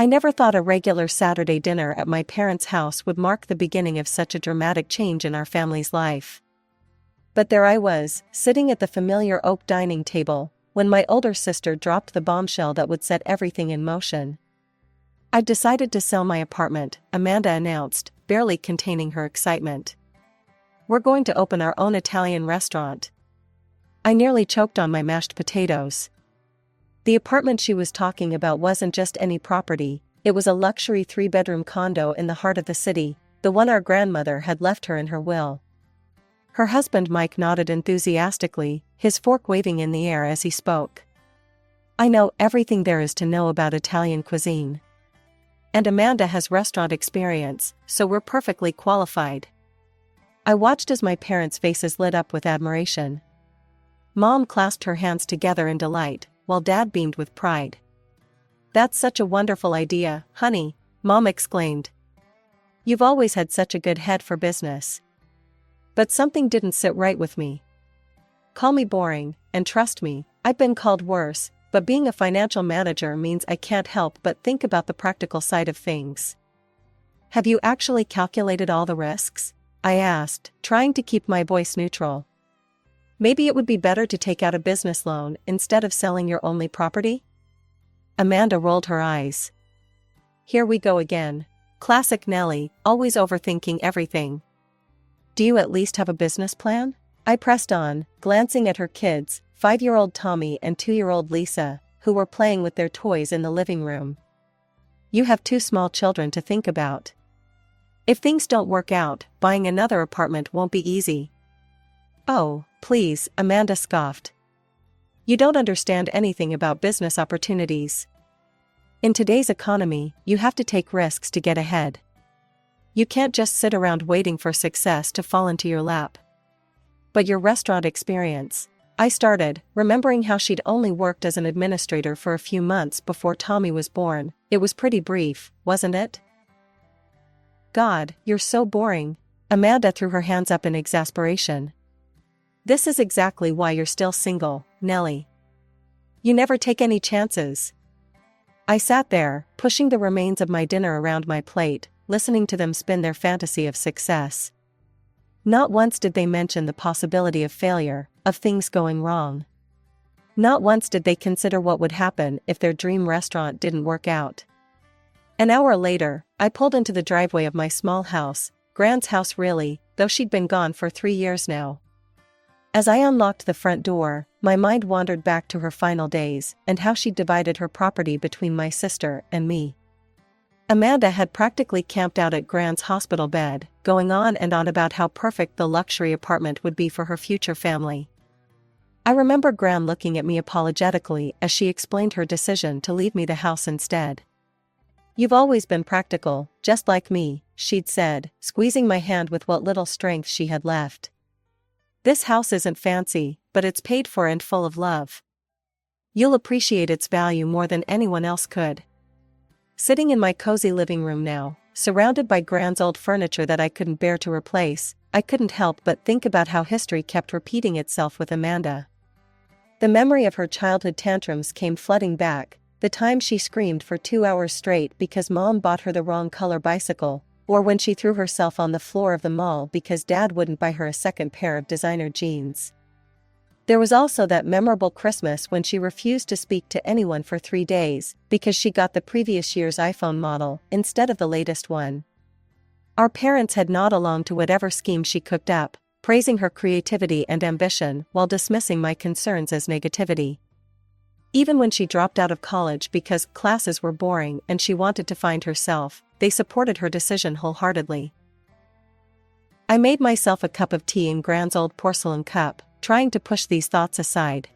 never thought a regular Saturday dinner at my parents' house would mark the beginning of such a dramatic change in our family's life. But there I was, sitting at the familiar oak dining table, when my older sister dropped the bombshell that would set everything in motion. "I'd decided to sell my apartment," Amanda announced, barely containing her excitement. "We're going to open our own Italian restaurant." I nearly choked on my mashed potatoes. The apartment she was talking about wasn't just any property, it was a luxury 3-bedroom condo in the heart of the city, the one our grandmother had left her in her will. Her husband Mike nodded enthusiastically, his fork waving in the air as he spoke. "I know everything there is to know about Italian cuisine. And Amanda has restaurant experience, so we're perfectly qualified." I watched as my parents' faces lit up with admiration. Mom clasped her hands together in delight, while Dad beamed with pride. "That's such a wonderful idea, honey," Mom exclaimed. "You've always had such a good head for business." But something didn't sit right with me. Call me boring, and trust me, I've been called worse, but being a financial manager means I can't help but think about the practical side of things. "Have you actually calculated all the risks?" I asked, trying to keep my voice neutral. "Maybe it would be better to take out a business loan instead of selling your only property?" Amanda rolled her eyes. "Here we go again. Classic Nellie, always overthinking everything. Do you at least have a business plan?" I pressed on, glancing at her kids, 5-year-old Tommy and 2-year-old Lisa, who were playing with their toys in the living room. "You have 2 small children to think about. If things don't work out, buying another apartment won't be easy." "Oh, please," Amanda scoffed. "You don't understand anything about business opportunities. In today's economy, you have to take risks to get ahead. You can't just sit around waiting for success to fall into your lap." "But your restaurant experience," I started, remembering how she'd only worked as an administrator for a few months before Tommy was born. "It was pretty brief, wasn't it?" "God, you're so boring." Amanda threw her hands up in exasperation. "This is exactly why you're still single, Nellie. You never take any chances." I sat there, pushing the remains of my dinner around my plate, listening to them spin their fantasy of success. Not once did they mention the possibility of failure, of things going wrong. Not once did they consider what would happen if their dream restaurant didn't work out. An hour later, I pulled into the driveway of my small house, Gran's house really, though she'd been gone for 3 years now. As I unlocked the front door, my mind wandered back to her final days and how she'd divided her property between my sister and me. Amanda had practically camped out at Gran's hospital bed, going on and on about how perfect the luxury apartment would be for her future family. I remember Gran looking at me apologetically as she explained her decision to leave me the house instead. "You've always been practical, just like me," she'd said, squeezing my hand with what little strength she had left. "This house isn't fancy, but it's paid for and full of love. You'll appreciate its value more than anyone else could." Sitting in my cozy living room now, surrounded by Gran's old furniture that I couldn't bear to replace, I couldn't help but think about how history kept repeating itself with Amanda. The memory of her childhood tantrums came flooding back, the time she screamed for 2 hours straight because Mom bought her the wrong color bicycle, or when she threw herself on the floor of the mall because Dad wouldn't buy her a second pair of designer jeans. There was also that memorable Christmas when she refused to speak to anyone for 3 days because she got the previous year's iPhone model instead of the latest one. Our parents had nod along to whatever scheme she cooked up, praising her creativity and ambition while dismissing my concerns as negativity. Even when she dropped out of college because classes were boring and she wanted to find herself, they supported her decision wholeheartedly. I made myself a cup of tea in Gran's old porcelain cup, trying to push these thoughts aside.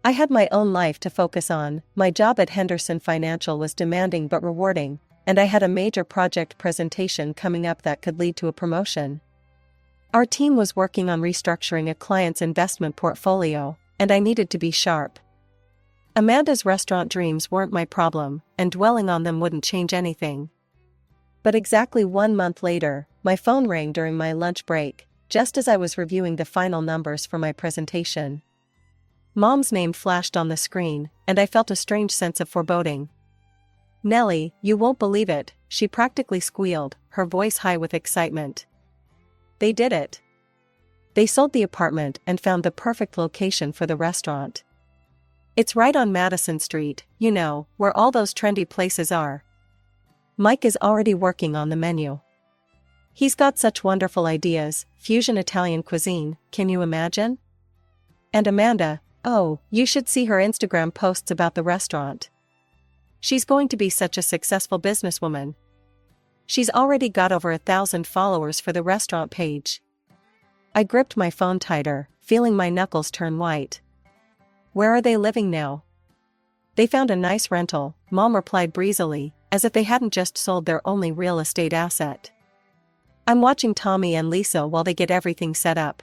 I had my own life to focus on, my job at Henderson Financial was demanding but rewarding, and I had a major project presentation coming up that could lead to a promotion. Our team was working on restructuring a client's investment portfolio, and I needed to be sharp. Amanda's restaurant dreams weren't my problem, and dwelling on them wouldn't change anything. But exactly 1 month later, my phone rang during my lunch break, just as I was reviewing the final numbers for my presentation. Mom's name flashed on the screen, and I felt a strange sense of foreboding. Nellie, you won't believe it, she practically squealed, her voice high with excitement. They did it. They sold the apartment and found the perfect location for the restaurant. It's right on Madison Street, you know, where all those trendy places are. Mike is already working on the menu. He's got such wonderful ideas, fusion Italian cuisine, can you imagine? And Amanda, oh, you should see her Instagram posts about the restaurant. She's going to be such a successful businesswoman. She's already got over 1,000 followers for the restaurant page. I gripped my phone tighter, feeling my knuckles turn white. Where are they living now? They found a nice rental, Mom replied breezily, as if they hadn't just sold their only real estate asset. I'm watching Tommy and Lisa while they get everything set up.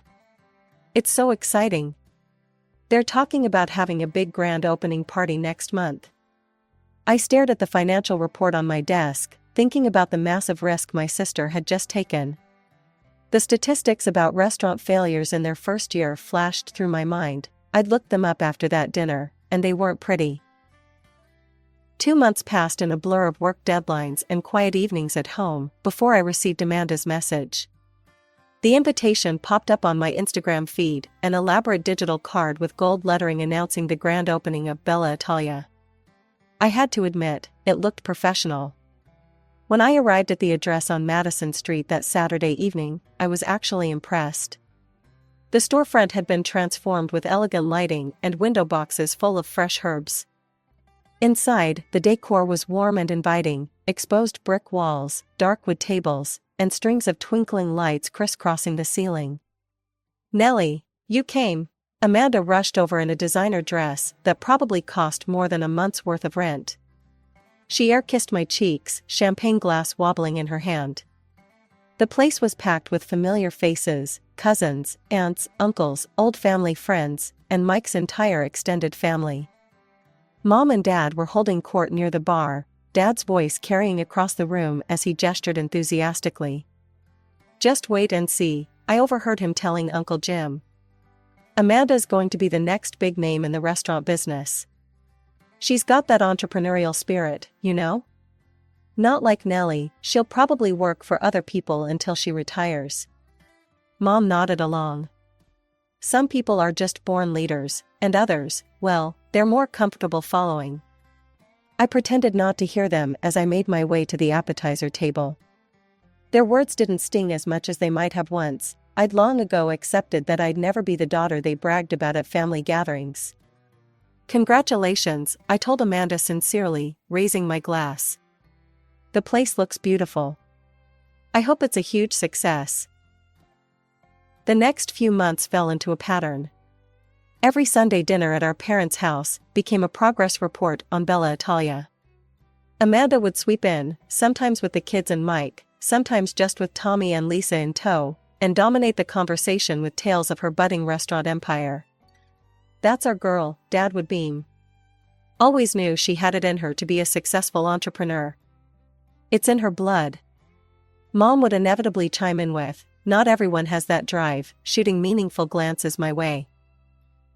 It's so exciting. They're talking about having a big grand opening party next month. I stared at the financial report on my desk, thinking about the massive risk my sister had just taken. The statistics about restaurant failures in their first year flashed through my mind. I'd looked them up after that dinner, and they weren't pretty. 2 months passed in a blur of work deadlines and quiet evenings at home before I received Amanda's message. The invitation popped up on my Instagram feed, an elaborate digital card with gold lettering announcing the grand opening of Bella Italia. I had to admit, it looked professional. When I arrived at the address on Madison Street that Saturday evening, I was actually impressed. The storefront had been transformed with elegant lighting and window boxes full of fresh herbs. Inside, the decor was warm and inviting, exposed brick walls, dark wood tables, and strings of twinkling lights crisscrossing the ceiling. Nellie, you came. Amanda rushed over in a designer dress that probably cost more than a month's worth of rent. She air-kissed my cheeks, champagne glass wobbling in her hand. The place was packed with familiar faces, cousins, aunts, uncles, old family friends, and Mike's entire extended family. Mom and Dad were holding court near the bar, Dad's voice carrying across the room as he gestured enthusiastically. Just wait and see, I overheard him telling Uncle Jim. Amanda's going to be the next big name in the restaurant business. She's got that entrepreneurial spirit, you know? Not like Nellie, she'll probably work for other people until she retires. Mom nodded along. Some people are just born leaders, and others, well, they're more comfortable following. I pretended not to hear them as I made my way to the appetizer table. Their words didn't sting as much as they might have once. I'd long ago accepted that I'd never be the daughter they bragged about at family gatherings. Congratulations, I told Amanda sincerely, raising my glass. The place looks beautiful. I hope it's a huge success. The next few months fell into a pattern. Every Sunday dinner at our parents' house became a progress report on Bella Italia. Amanda would sweep in, sometimes with the kids and Mike, sometimes just with Tommy and Lisa in tow, and dominate the conversation with tales of her budding restaurant empire. That's our girl, Dad would beam. Always knew she had it in her to be a successful entrepreneur. It's in her blood. Mom would inevitably chime in with, not everyone has that drive, shooting meaningful glances my way.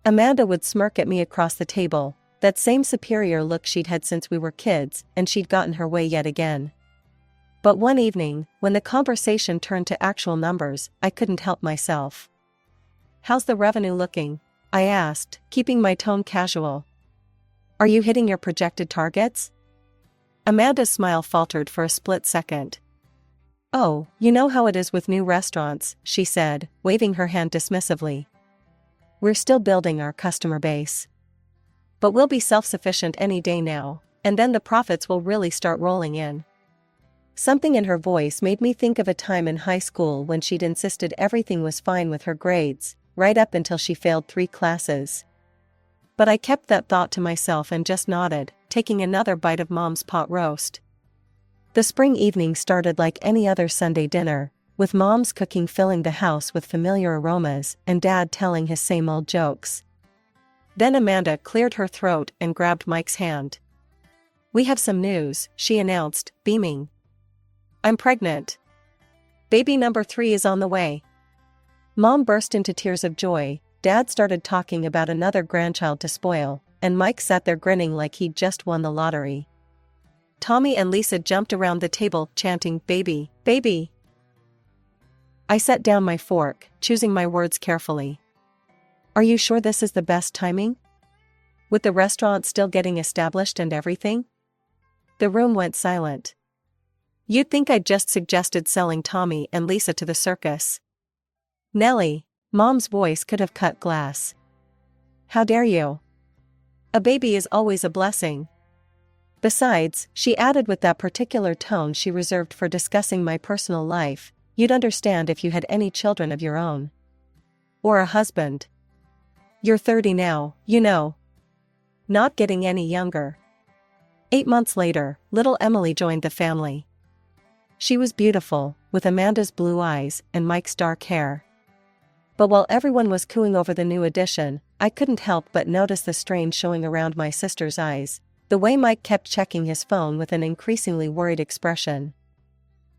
Amanda would smirk at me across the table, that same superior look she'd had since we were kids, and she'd gotten her way yet again. But one evening, when the conversation turned to actual numbers, I couldn't help myself. How's the revenue looking? I asked, keeping my tone casual. Are you hitting your projected targets? Amanda's smile faltered for a split second. Oh, you know how it is with new restaurants, she said, waving her hand dismissively. We're still building our customer base. But we'll be self-sufficient any day now, and then the profits will really start rolling in. Something in her voice made me think of a time in high school when she'd insisted everything was fine with her grades, right up until she failed 3 classes. But I kept that thought to myself and just nodded, taking another bite of Mom's pot roast. The spring evening started like any other Sunday dinner, with Mom's cooking filling the house with familiar aromas and Dad telling his same old jokes. Then Amanda cleared her throat and grabbed Mike's hand. We have some news, she announced, beaming. I'm pregnant. Baby number 3 is on the way. Mom burst into tears of joy, Dad started talking about another grandchild to spoil, and Mike sat there grinning like he'd just won the lottery. Tommy and Lisa jumped around the table, chanting, "Baby, baby." I set down my fork, choosing my words carefully. "Are you sure this is the best timing? With the restaurant still getting established and everything?" The room went silent. You'd think I'd just suggested selling Tommy and Lisa to the circus. "Nellie," Mom's voice could have cut glass. "How dare you? A baby is always a blessing." Besides, she added with that particular tone she reserved for discussing my personal life, "You'd understand if you had any children of your own. Or a husband. You're 30 now, you know. Not getting any younger." 8 months later, little Emily joined the family. She was beautiful, with Amanda's blue eyes and Mike's dark hair. But while everyone was cooing over the new addition, I couldn't help but notice the strain showing around my sister's eyes, the way Mike kept checking his phone with an increasingly worried expression.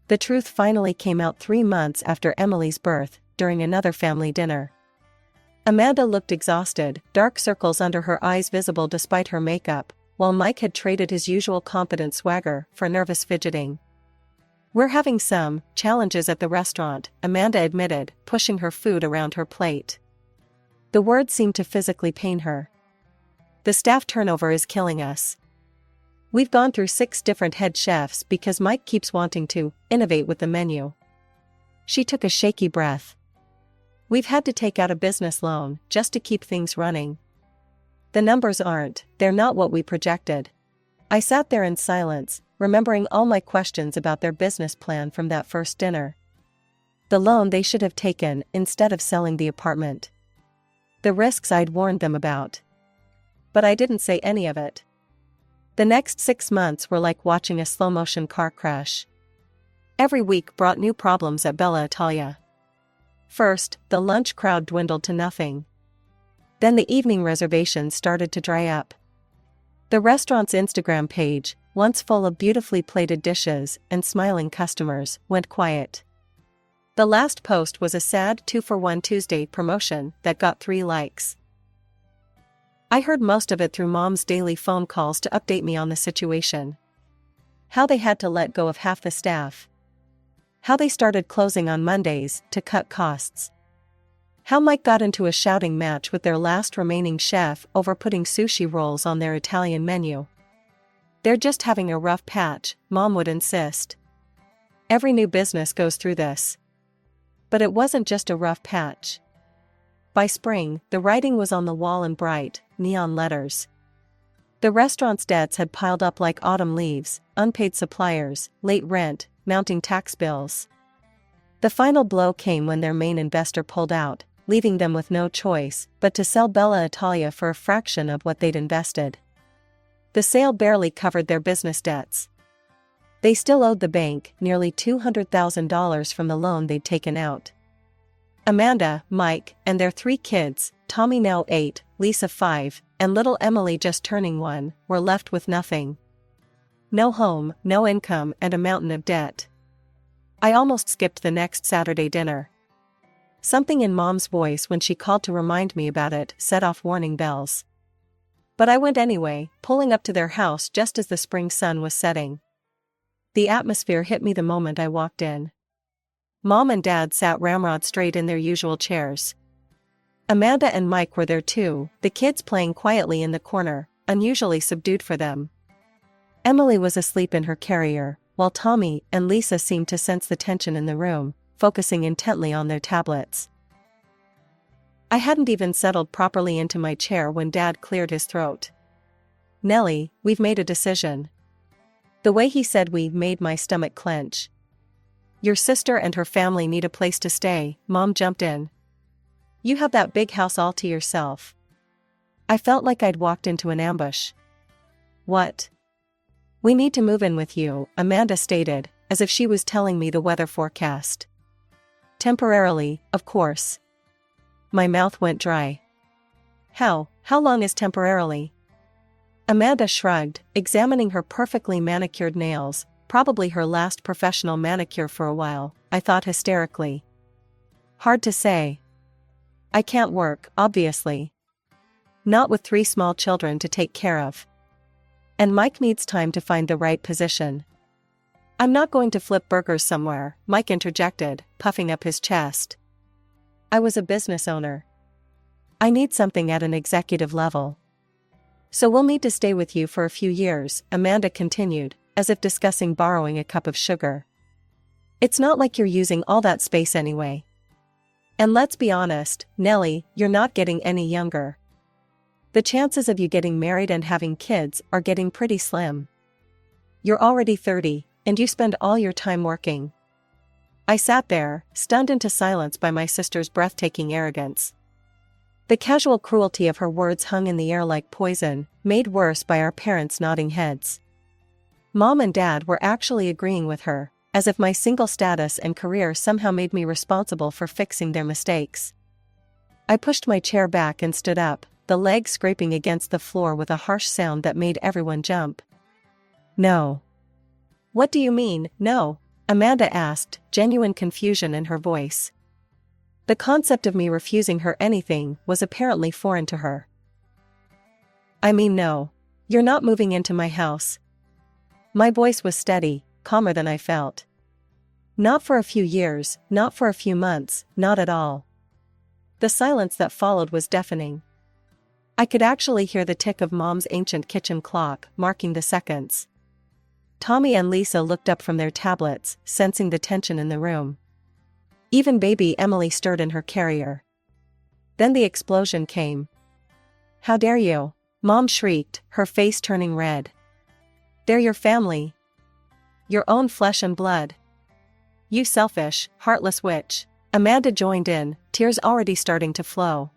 The truth finally came out 3 months after Emily's birth, during another family dinner. Amanda looked exhausted, dark circles under her eyes visible despite her makeup, while Mike had traded his usual confident swagger for nervous fidgeting. "We're having some challenges at the restaurant," Amanda admitted, pushing her food around her plate. The word seemed to physically pain her. "The staff turnover is killing us. We've gone through 6 different head chefs because Mike keeps wanting to innovate with the menu." She took a shaky breath. "We've had to take out a business loan just to keep things running. The numbers they're not what we projected." I sat there in silence, remembering all my questions about their business plan from that first dinner. The loan they should have taken instead of selling the apartment. The risks I'd warned them about. But I didn't say any of it. The next 6 months were like watching a slow-motion car crash. Every week brought new problems at Bella Italia. First, the lunch crowd dwindled to nothing. Then the evening reservations started to dry up. The restaurant's Instagram page, once full of beautifully plated dishes and smiling customers, went quiet. The last post was a sad 2-for-1 Tuesday promotion that got 3 likes. I heard most of it through Mom's daily phone calls to update me on the situation. How they had to let go of half the staff. How they started closing on Mondays to cut costs. How Mike got into a shouting match with their last remaining chef over putting sushi rolls on their Italian menu. "They're just having a rough patch," Mom would insist. "Every new business goes through this." But it wasn't just a rough patch. By spring, the writing was on the wall in bright, neon letters. The restaurant's debts had piled up like autumn leaves, unpaid suppliers, late rent, mounting tax bills. The final blow came when their main investor pulled out, leaving them with no choice but to sell Bella Italia for a fraction of what they'd invested. The sale barely covered their business debts. They still owed the bank nearly $200,000 from the loan they'd taken out. Amanda, Mike, and their 3 kids, Tommy now 8, Lisa 5, and little Emily just turning 1, were left with nothing. No home, no income, and a mountain of debt. I almost skipped the next Saturday dinner. Something in Mom's voice when she called to remind me about it set off warning bells. But I went anyway, pulling up to their house just as the spring sun was setting. The atmosphere hit me the moment I walked in. Mom and Dad sat ramrod straight in their usual chairs. Amanda and Mike were there too, the kids playing quietly in the corner, unusually subdued for them. Emily was asleep in her carrier, while Tommy and Lisa seemed to sense the tension in the room, focusing intently on their tablets. I hadn't even settled properly into my chair when Dad cleared his throat. "Nellie, we've made a decision." The way he said "we" made my stomach clench. "Your sister and her family need a place to stay," Mom jumped in. "You have that big house all to yourself." I felt like I'd walked into an ambush. "What?" "We need to move in with you," Amanda stated, as if she was telling me the weather forecast. "Temporarily, of course." My mouth went dry. How long is temporarily?" Amanda shrugged, examining her perfectly manicured nails, probably her last professional manicure for a while, I thought hysterically. "Hard to say. I can't work, obviously. Not with 3 small children to take care of. And Mike needs time to find the right position. I'm not going to flip burgers somewhere, Mike interjected, puffing up his chest. I was a business owner. I need something at an executive level. So we'll need to stay with you for a few years, Amanda continued, as if discussing borrowing a cup of sugar. It's not like you're using all that space anyway. And let's be honest, Nellie, you're not getting any younger. The chances of you getting married and having kids are getting pretty slim. You're already 30, and you spend all your time working. I sat there, stunned into silence by my sister's breathtaking arrogance. The casual cruelty of her words hung in the air like poison, made worse by our parents' nodding heads. Mom and Dad were actually agreeing with her, as if my single status and career somehow made me responsible for fixing their mistakes. I pushed my chair back and stood up, the leg scraping against the floor with a harsh sound that made everyone jump. No. What do you mean, no? Amanda asked, genuine confusion in her voice. The concept of me refusing her anything was apparently foreign to her. I mean no. You're not moving into my house. My voice was steady, calmer than I felt. Not for a few years, not for a few months, not at all. The silence that followed was deafening. I could actually hear the tick of Mom's ancient kitchen clock, marking the seconds. Tommy and Lisa looked up from their tablets, sensing the tension in the room. Even baby Emily stirred in her carrier. Then the explosion came. How dare you? Mom shrieked, her face turning red. They're your family. Your own flesh and blood. You selfish, heartless witch. Amanda joined in, tears already starting to flow.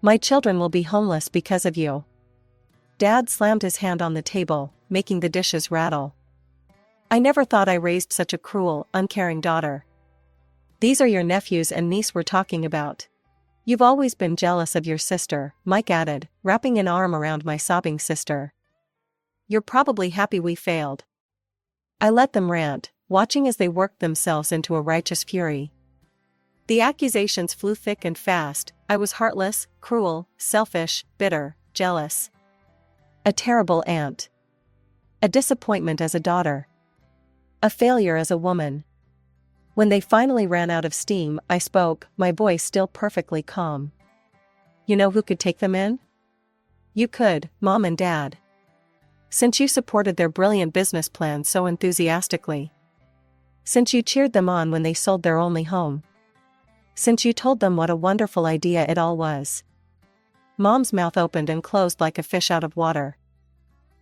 My children will be homeless because of you. Dad slammed his hand on the table, making the dishes rattle. I never thought I raised such a cruel, uncaring daughter. These are your nephews and niece we're talking about. You've always been jealous of your sister, Mike added, wrapping an arm around my sobbing sister. You're probably happy we failed. I let them rant, watching as they worked themselves into a righteous fury. The accusations flew thick and fast. I was heartless, cruel, selfish, bitter, jealous. A terrible aunt. A disappointment as a daughter. A failure as a woman. When they finally ran out of steam, I spoke, my voice still perfectly calm. You know who could take them in? You could, Mom and Dad. Since you supported their brilliant business plan so enthusiastically. Since you cheered them on when they sold their only home. Since you told them what a wonderful idea it all was. Mom's mouth opened and closed like a fish out of water.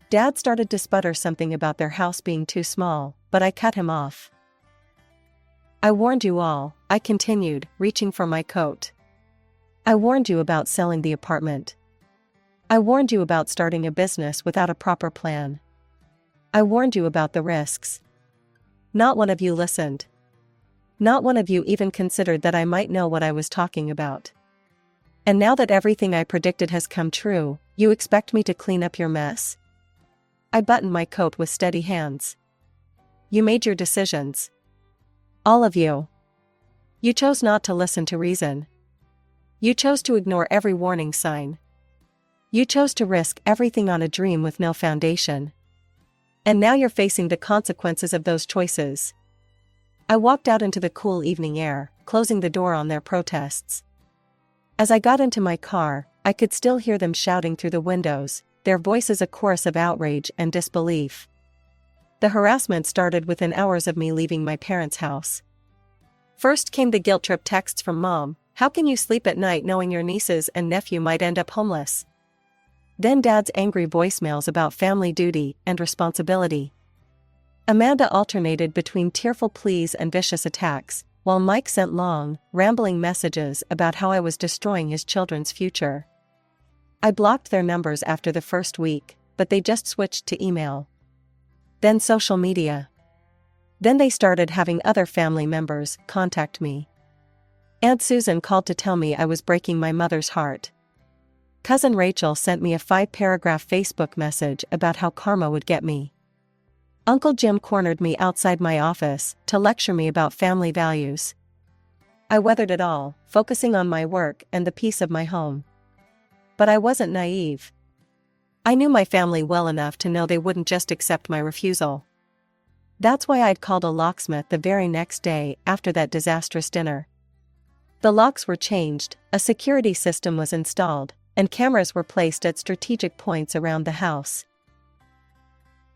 Dad started to sputter something about their house being too small, but I cut him off. I warned you all, I continued, reaching for my coat. I warned you about selling the apartment. I warned you about starting a business without a proper plan. I warned you about the risks. Not one of you listened. Not one of you even considered that I might know what I was talking about. And now that everything I predicted has come true, you expect me to clean up your mess? I buttoned my coat with steady hands. You made your decisions. All of you. You chose not to listen to reason. You chose to ignore every warning sign. You chose to risk everything on a dream with no foundation. And now you're facing the consequences of those choices. I walked out into the cool evening air, closing the door on their protests. As I got into my car, I could still hear them shouting through the windows, their voices a chorus of outrage and disbelief. The harassment started within hours of me leaving my parents' house. First came the guilt-trip texts from Mom, how can you sleep at night knowing your nieces and nephew might end up homeless? Then Dad's angry voicemails about family duty and responsibility. Amanda alternated between tearful pleas and vicious attacks, while Mike sent long, rambling messages about how I was destroying his children's future. I blocked their numbers after the first week, but they just switched to email. Then social media. Then they started having other family members contact me. Aunt Susan called to tell me I was breaking my mother's heart. Cousin Rachel sent me a 5-paragraph Facebook message about how karma would get me. Uncle Jim cornered me outside my office to lecture me about family values. I weathered it all, focusing on my work and the peace of my home. But I wasn't naive. I knew my family well enough to know they wouldn't just accept my refusal. That's why I'd called a locksmith the very next day after that disastrous dinner. The locks were changed, a security system was installed, and cameras were placed at strategic points around the house.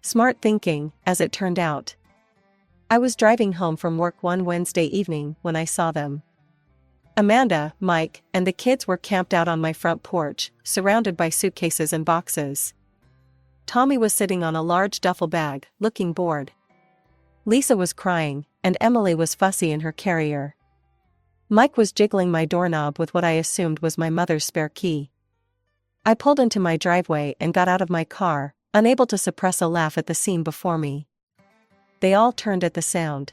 Smart thinking, as it turned out. I was driving home from work one Wednesday evening when I saw them. Amanda, Mike, and the kids were camped out on my front porch, surrounded by suitcases and boxes. Tommy was sitting on a large duffel bag, looking bored. Lisa was crying, and Emily was fussy in her carrier. Mike was jiggling my doorknob with what I assumed was my mother's spare key. I pulled into my driveway and got out of my car, unable to suppress a laugh at the scene before me. They all turned at the sound.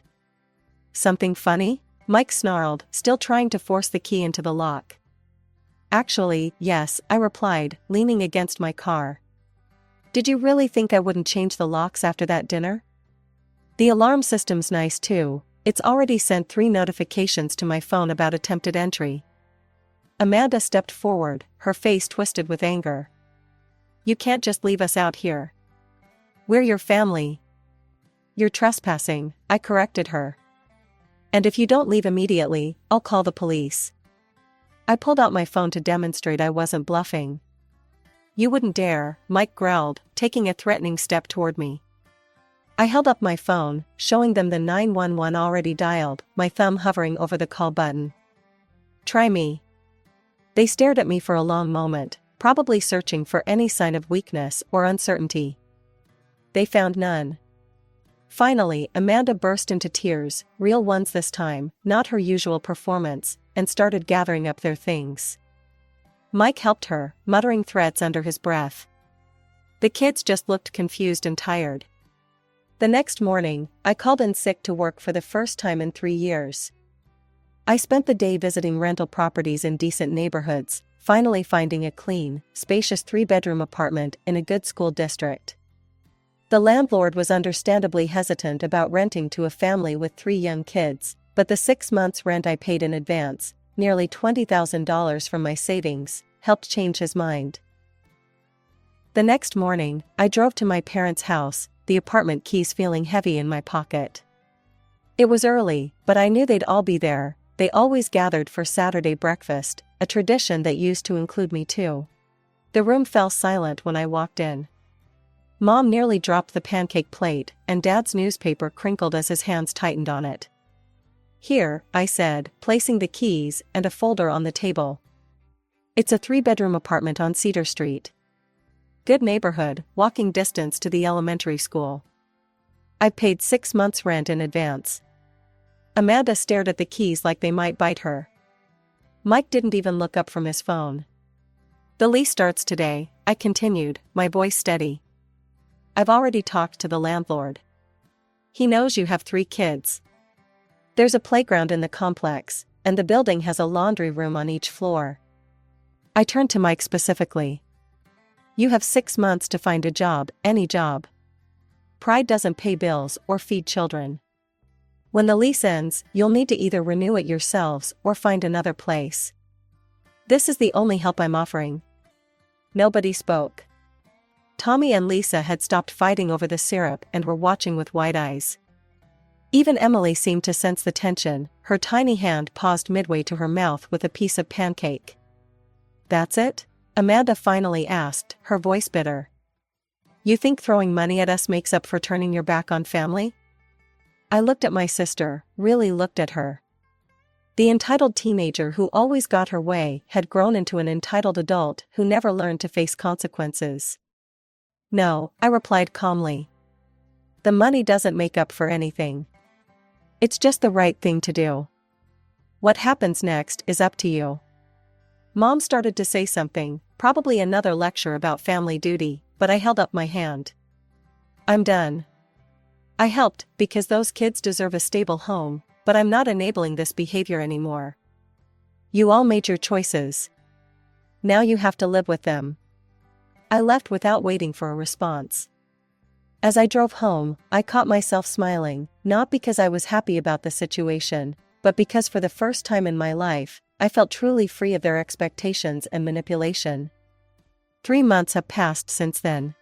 "Something funny?" Mike snarled, still trying to force the key into the lock. "Actually, yes," I replied, leaning against my car. "Did you really think I wouldn't change the locks after that dinner? The alarm system's nice too. It's already sent 3 notifications to my phone about attempted entry." Amanda stepped forward, her face twisted with anger. "You can't just leave us out here. We're your family." "You're trespassing," I corrected her. "And if you don't leave immediately, I'll call the police." I pulled out my phone to demonstrate I wasn't bluffing. "You wouldn't dare," Mike growled, taking a threatening step toward me. I held up my phone, showing them the 911 already dialed, my thumb hovering over the call button. "Try me." They stared at me for a long moment, probably searching for any sign of weakness or uncertainty. They found none. Finally, Amanda burst into tears, real ones this time, not her usual performance, and started gathering up their things. Mike helped her, muttering threats under his breath. The kids just looked confused and tired. The next morning, I called in sick to work for the first time in 3 years. I spent the day visiting rental properties in decent neighborhoods, finally finding a clean, spacious 3-bedroom apartment in a good school district. The landlord was understandably hesitant about renting to a family with 3 young kids, but the 6 months' rent I paid in advance, nearly $20,000 from my savings, helped change his mind. The next morning, I drove to my parents' house, the apartment keys feeling heavy in my pocket. It was early, but I knew they'd all be there. They always gathered for Saturday breakfast, a tradition that used to include me too. The room fell silent when I walked in. Mom nearly dropped the pancake plate, and Dad's newspaper crinkled as his hands tightened on it. "Here," I said, placing the keys and a folder on the table. "It's a 3-bedroom apartment on Cedar Street. Good neighborhood, walking distance to the elementary school. I've paid 6 months' rent in advance." Amanda stared at the keys like they might bite her. Mike didn't even look up from his phone. "The lease starts today," I continued, my voice steady. "I've already talked to the landlord. He knows you have 3 kids. There's a playground in the complex, and the building has a laundry room on each floor." I turned to Mike specifically. "You have 6 months to find a job, any job. Pride doesn't pay bills or feed children. When the lease ends, you'll need to either renew it yourselves or find another place. This is the only help I'm offering." Nobody spoke. Tommy and Lisa had stopped fighting over the syrup and were watching with wide eyes. Even Emily seemed to sense the tension, her tiny hand paused midway to her mouth with a piece of pancake. "That's it?" Amanda finally asked, her voice bitter. "You think throwing money at us makes up for turning your back on family?" I looked at my sister, really looked at her. The entitled teenager who always got her way had grown into an entitled adult who never learned to face consequences. "No," I replied calmly. "The money doesn't make up for anything. It's just the right thing to do. What happens next is up to you." Mom started to say something, probably another lecture about family duty, but I held up my hand. "I'm done. I helped because those kids deserve a stable home, but I'm not enabling this behavior anymore. You all made your choices. Now you have to live with them." I left without waiting for a response. As I drove home, I caught myself smiling, not because I was happy about the situation, but because for the first time in my life, I felt truly free of their expectations and manipulation. 3 months have passed since then.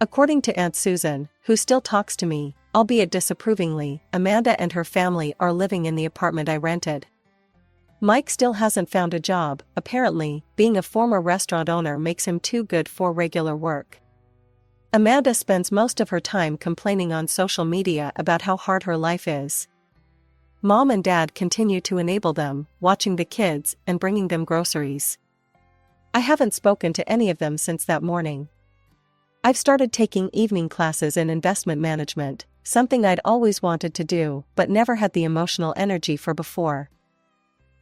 According to Aunt Susan, who still talks to me, albeit disapprovingly, Amanda and her family are living in the apartment I rented. Mike still hasn't found a job. Apparently, being a former restaurant owner makes him too good for regular work. Amanda spends most of her time complaining on social media about how hard her life is. Mom and Dad continue to enable them, watching the kids and bringing them groceries. I haven't spoken to any of them since that morning. I've started taking evening classes in investment management, something I'd always wanted to do but never had the emotional energy for before.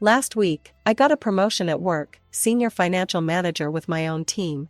Last week, I got a promotion at work, senior financial manager with my own team,